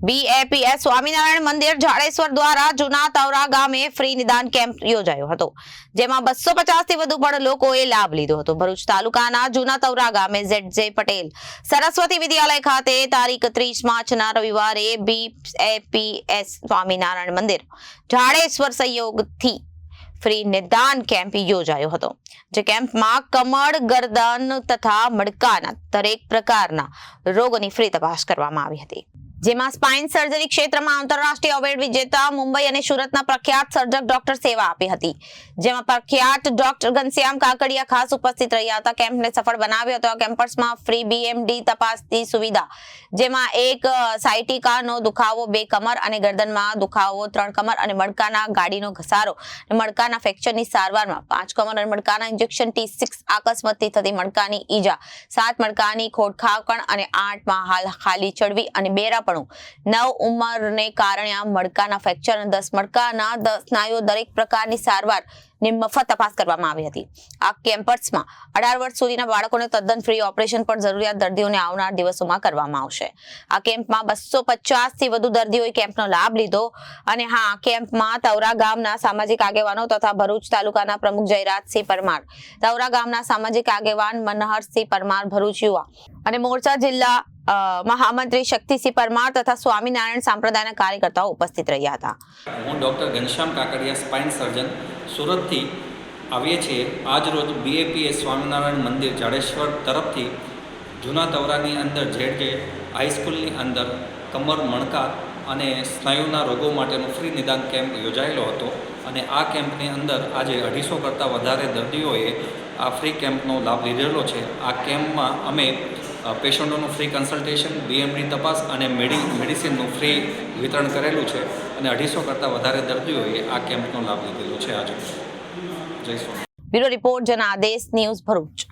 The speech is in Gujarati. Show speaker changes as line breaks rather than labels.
BAPS સ્વામિનારાયણ મંદિર જાડેશ્વર દ્વારા જૂના તવરા ગામે ફ્રી નિદાન કેમ્પ યોજાયો હતો, જેમાં 250 થી વધુ પણ લોકોએ લાભ લીધો હતો। ભરૂચ તાલુકાના જૂના તવરા ગામે ZJ પટેલ સરસ્વતી વિદ્યાલય ખાતે તારીખ 30 માર્ચના રવિવારે BAPS સ્વામિનારાયણ મંદિર જાડેશ્વર સહયોગથી ફ્રી નિદાન કેમ્પ યોજાયો હતો, જે કેમ્પમાં કમળ, ગરદન તથા મણકાના દરેક પ્રકારના રોગોની ફ્રી તપાસ કરવામાં આવી હતી, જેમાં સ્પાઇન સર્જરી ક્ષેત્રમાં આંતરરાષ્ટ્રીય એવોર્ડ વિજેતા મુંબઈ અને સુરતના પ્રખ્યાત સર્જક ડોક્ટર સેવા આપી હતી, જેમાં પ્રખ્યાત ડોક્ટર ઘનશ્યામ કાકડિયા ખાસ ઉપસ્થિત રહ્યા હતા। કેમ્પને સફળ બનાવ્યો હતો। કેમ્પસમાં ફ્રી BMD તપાસની સુવિધા, જેમાં એક સાયટિકાનો દુખાવો, 2 કમર અને ગરદનમાં દુખાવો, 3 કમર અને મણકાના ગાડીનો ઘસારો, મણકાના ફ્રેક્ચરની સારવારમાં 5 કમર અને મણકાના ઇન્જેક્શન, T6 અકસ્માતથી થતી મણકાની ઈજા, 7 મણકાની ખોડખાકણ અને 8 માં હાલ ખાલી ચડવી અને બેરાપણું, 9 ઉંમરને કારણે આ મણકાના ફ્રેક્ચર અને 10 મણકાના સ્નાયુઓ દરેક પ્રકારની સારવાર ની મફત તપાસ કરવામાં આવી હતી। આ કેમ્પસમાં 18 વર્ષ સુધીના બાળકોને તદ્દન ફ્રી ઓપરેશન પણ જરૂરિયાત દર્દીઓને આવનાર દિવસોમાં કરવામાં આવશે। આ કેમ્પમાં 250 થી વધુ દર્દીઓએ કેમ્પનો લાભ લીધો અને કેમ્પમાં તવરા ગામના સામાજિક આગેવાનો તથા ભરૂચ તાલુકાના પ્રમુખ જયરાજસિંહ પરમાર, તવરા ગામના સામાજિક આગેવાન મનહરસિંહ પરમાર, ભરૂચ યુવા અને મોરચા જિલ્લા મહામંત્રી શક્તિસિંહ પરમાર તથા સ્વામિનારાયણ સંપ્રદાયના કાર્યકર્તાઓ ઉપસ્થિત રહ્યા હતા।
હું ડોક્ટર ઘનશ્યામ કાકડિયા, સ્પાઇન સર્જન, સુરતથી આવીએ છીએ। આજ રોજ BAPS સ્વામિનારાયણ મંદિર જાડેશ્વર તરફથી જૂના તવરાની અંદર ZJ હાઈસ્કૂલની અંદર કમર, મણકા અને સ્નાયુના રોગો માટેનો ફ્રી નિદાન કેમ્પ યોજાયેલો હતો અને આ કેમ્પની અંદર આજે 250 કરતાં વધારે દર્દીઓએ આ ફ્રી કેમ્પનો લાભ લીધેલો છે। આ કેમ્પમાં અમે પેશન્ટોનું ફ્રી કન્સલ્ટેશન, BMD તપાસ અને મેડિસિનનું ફ્રી વિતરણ કરેલું છે અને 250 કરતાં વધારે દર્દીઓએ આ કેમ્પનો લાભ લીધેલો છે। આજે Jay Swami.
Bureau report, Janadesh news, Bharuch.